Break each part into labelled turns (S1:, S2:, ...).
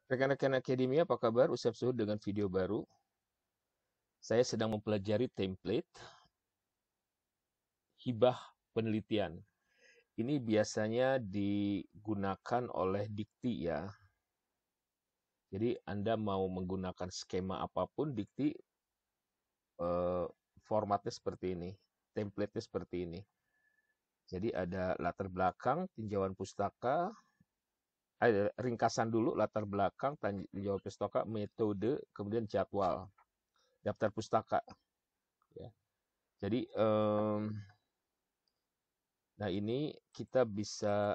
S1: Rekan-rekan akademia, apa kabar? Ucap suhud dengan video baru. Saya sedang mempelajari template hibah penelitian. Ini biasanya digunakan oleh Dikti ya. Jadi Anda mau menggunakan skema apapun, Dikti formatnya seperti ini, template-nya seperti ini. Jadi ada latar belakang, tinjauan pustaka, ada ringkasan dulu, latar belakang, tinjauan pustaka, metode, kemudian jadwal, daftar pustaka. Ya. Jadi nah ini kita bisa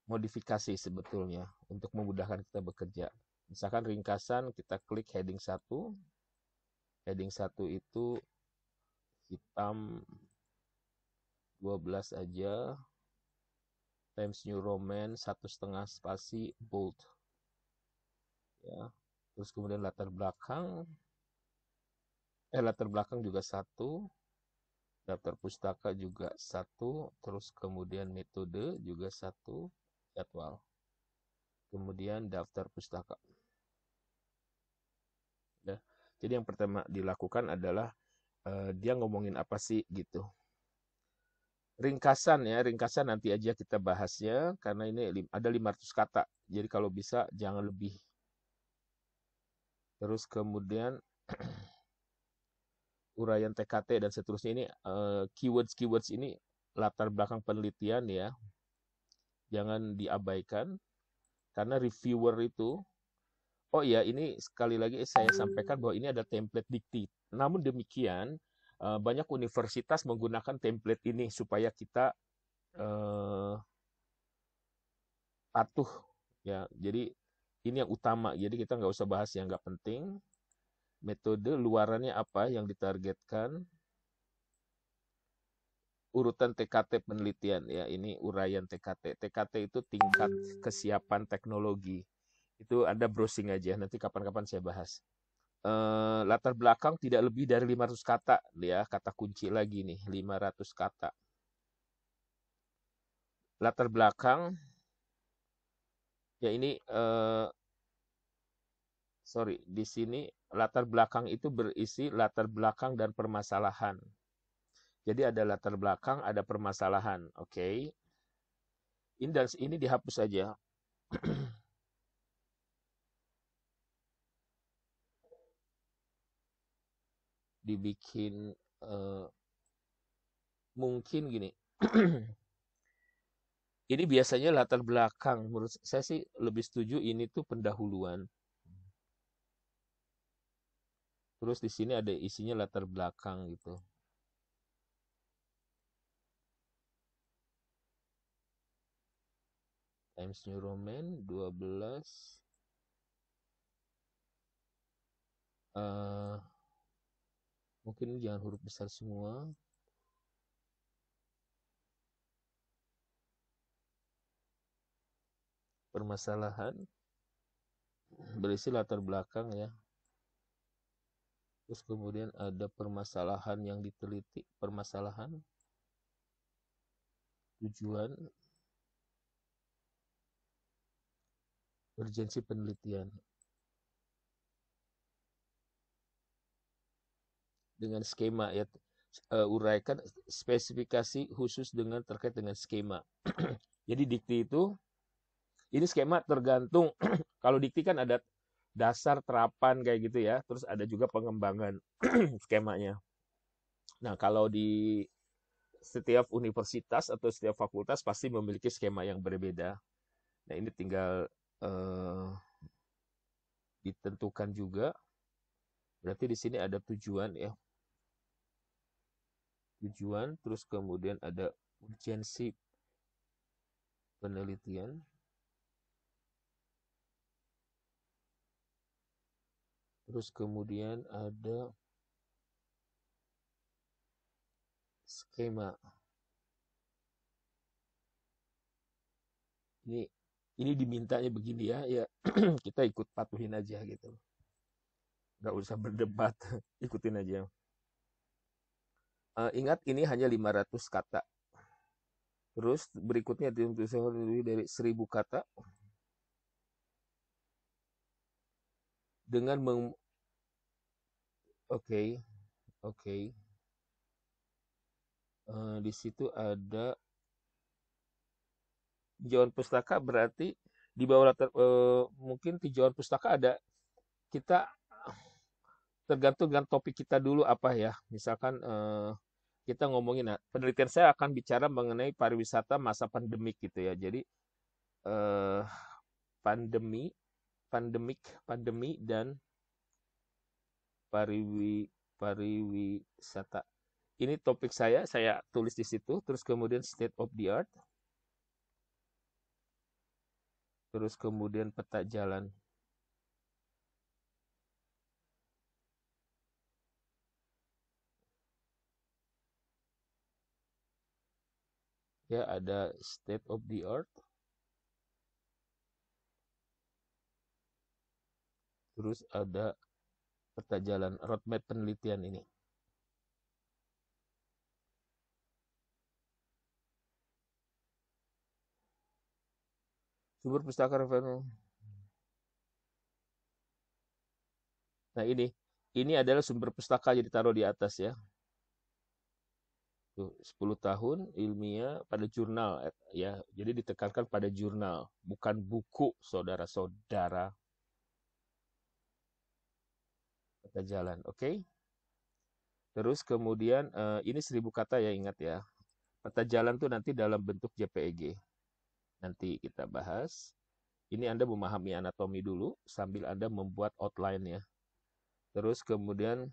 S1: modifikasi sebetulnya untuk memudahkan kita bekerja. Misalkan ringkasan, kita klik heading 1. Heading 1 itu hitam 12 aja. Times New Roman 1,5 spasi bold. Ya. Terus kemudian latar belakang juga 1. Daftar pustaka juga 1. Terus kemudian metode juga 1. Jadwal. Kemudian daftar pustaka. Ya. Jadi yang pertama dilakukan adalah dia ngomongin apa sih gitu. Ringkasan ya, ringkasan nanti aja kita bahasnya karena ini ada 500 kata. Jadi kalau bisa jangan lebih. Terus kemudian uraian TKT dan seterusnya ini keywords ini latar belakang penelitian ya. Jangan diabaikan karena reviewer itu. Oh iya, ini sekali lagi saya sampaikan bahwa ini ada template Dikti. Namun demikian, banyak universitas menggunakan template ini supaya kita patuh ya. Jadi ini yang utama. Jadi kita nggak usah bahas yang nggak penting. Metode luarannya apa yang ditargetkan. Urutan TKT penelitian ya. Ini uraian TKT. TKT itu tingkat kesiapan teknologi. Itu Anda browsing aja. Nanti kapan-kapan saya bahas. Latar belakang tidak lebih dari 500 kata ya, kata kunci lagi nih, 500 kata. Latar belakang ya ini di sini latar belakang itu berisi latar belakang dan permasalahan. Jadi ada latar belakang, ada permasalahan, oke. Ini dihapus saja. Dibikin mungkin gini. Ini biasanya latar belakang. Menurut saya sih lebih setuju ini tuh pendahuluan. Terus di sini ada isinya latar belakang gitu. Times New Roman 12. Mungkin jangan huruf besar semua. Permasalahan berisi latar belakang ya. Terus kemudian ada permasalahan yang diteliti, permasalahan, tujuan, urgensi penelitian. Dengan skema ya, uraikan spesifikasi khusus terkait dengan skema. Jadi dikti itu, ini skema tergantung, kalau dikti kan ada dasar, terapan kayak gitu ya, terus ada juga pengembangan skemanya. Nah kalau di setiap universitas atau setiap fakultas pasti memiliki skema yang berbeda. Nah ini tinggal ditentukan juga. Berarti di sini ada tujuan ya. Tujuan, terus kemudian ada urgensi penelitian. Terus kemudian ada skema. Ini dimintanya begini ya, ya kita ikut patuhin aja gitu. Nggak usah berdebat, ikutin aja. Ingat ini hanya 500 kata. Terus berikutnya lebih dari 1000 kata. dengan oke. Di situ ada tinjauan pustaka, berarti di bawah mungkin tinjauan pustaka ada, kita tergantung dengan topik kita dulu apa ya. Misalkan kita ngomongin, penelitian saya akan bicara mengenai pariwisata masa pandemik gitu ya. Jadi eh, pandemi dan pariwisata. Ini topik saya tulis di situ. Terus kemudian state of the art. Terus kemudian peta jalan. Ya, ada state of the art. Terus ada peta jalan, roadmap penelitian ini. Sumber pustaka referensi. Nah, ini adalah sumber pustaka, jadi taruh di atas ya. Tuh, 10 tahun ilmiah pada jurnal ya. Jadi ditekankan pada jurnal, bukan buku, saudara-saudara. Peta jalan, oke? Terus kemudian ini 1000 kata ya, ingat ya. Peta jalan tuh nanti dalam bentuk JPEG. Nanti kita bahas. Ini Anda memahami anatomi dulu sambil Anda membuat outline-nya. Terus kemudian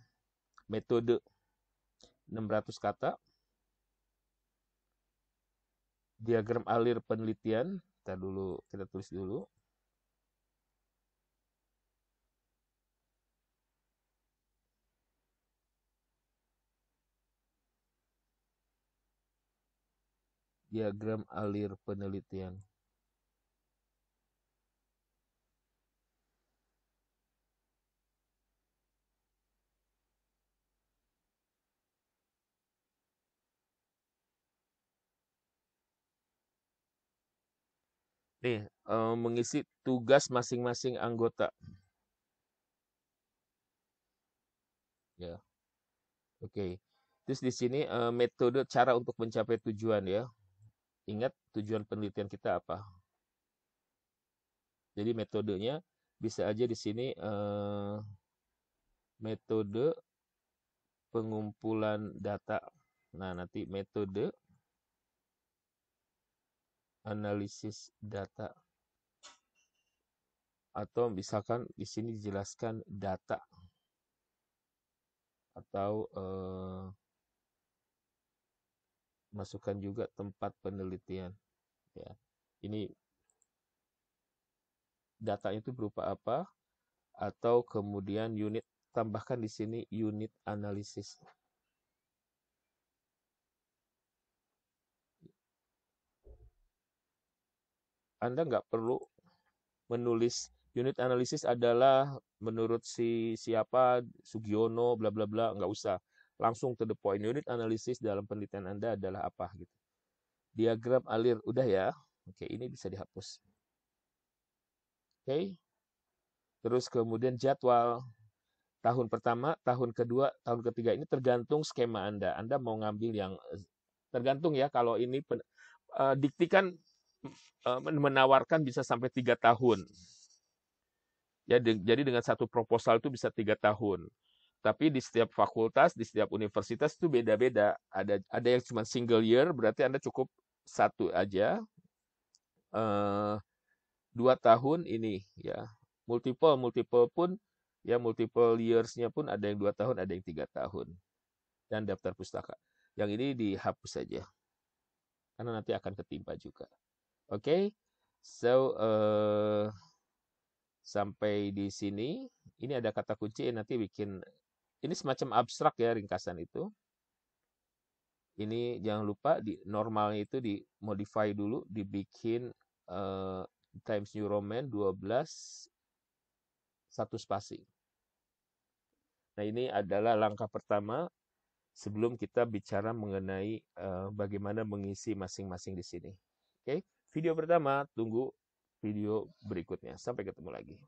S1: metode 600 kata. Diagram alir penelitian. Kita tulis dulu. Diagram alir penelitian. Nih, mengisi tugas masing-masing anggota. Ya, oke. Terus di sini metode cara untuk mencapai tujuan ya. Ingat tujuan penelitian kita apa? Jadi metodenya bisa aja di sini metode pengumpulan data. Nah, nanti metode analisis data. Atau misalkan di sini dijelaskan data. Atau masukkan juga tempat penelitian. Ya. Ini data itu berupa apa? Atau kemudian unit, tambahkan di sini unit analisis. Anda nggak perlu menulis unit analisis adalah menurut siapa, Sugiono, bla bla bla, nggak usah. Langsung to the point. Unit analisis dalam penelitian Anda adalah apa gitu. Diagram alir, udah ya. Oke, ini bisa dihapus. Oke. Terus kemudian jadwal. Tahun pertama, tahun kedua, tahun ketiga, ini tergantung skema Anda. Anda mau ngambil yang tergantung ya, kalau ini dikti kan menawarkan bisa sampai 3 tahun. Ya, jadi dengan satu proposal itu bisa 3 tahun. Tapi di setiap fakultas, di setiap universitas itu beda-beda. Ada yang cuma single year, berarti Anda cukup satu aja. 2 tahun ini ya. Multiple pun ya, multiple years-nya pun ada yang 2 tahun, ada yang 3 tahun. Dan daftar pustaka. Yang ini dihapus saja. Karena nanti akan ketimpa juga. Oke. So sampai di sini. Ini ada kata kunci, nanti bikin ini semacam abstrak ya, ringkasan itu. Ini jangan lupa di normalnya itu di modify dulu, dibikin Times New Roman 12 satu spasi. Nah, ini adalah langkah pertama sebelum kita bicara mengenai bagaimana mengisi masing-masing di sini. Oke, video pertama, tunggu video berikutnya. Sampai ketemu lagi.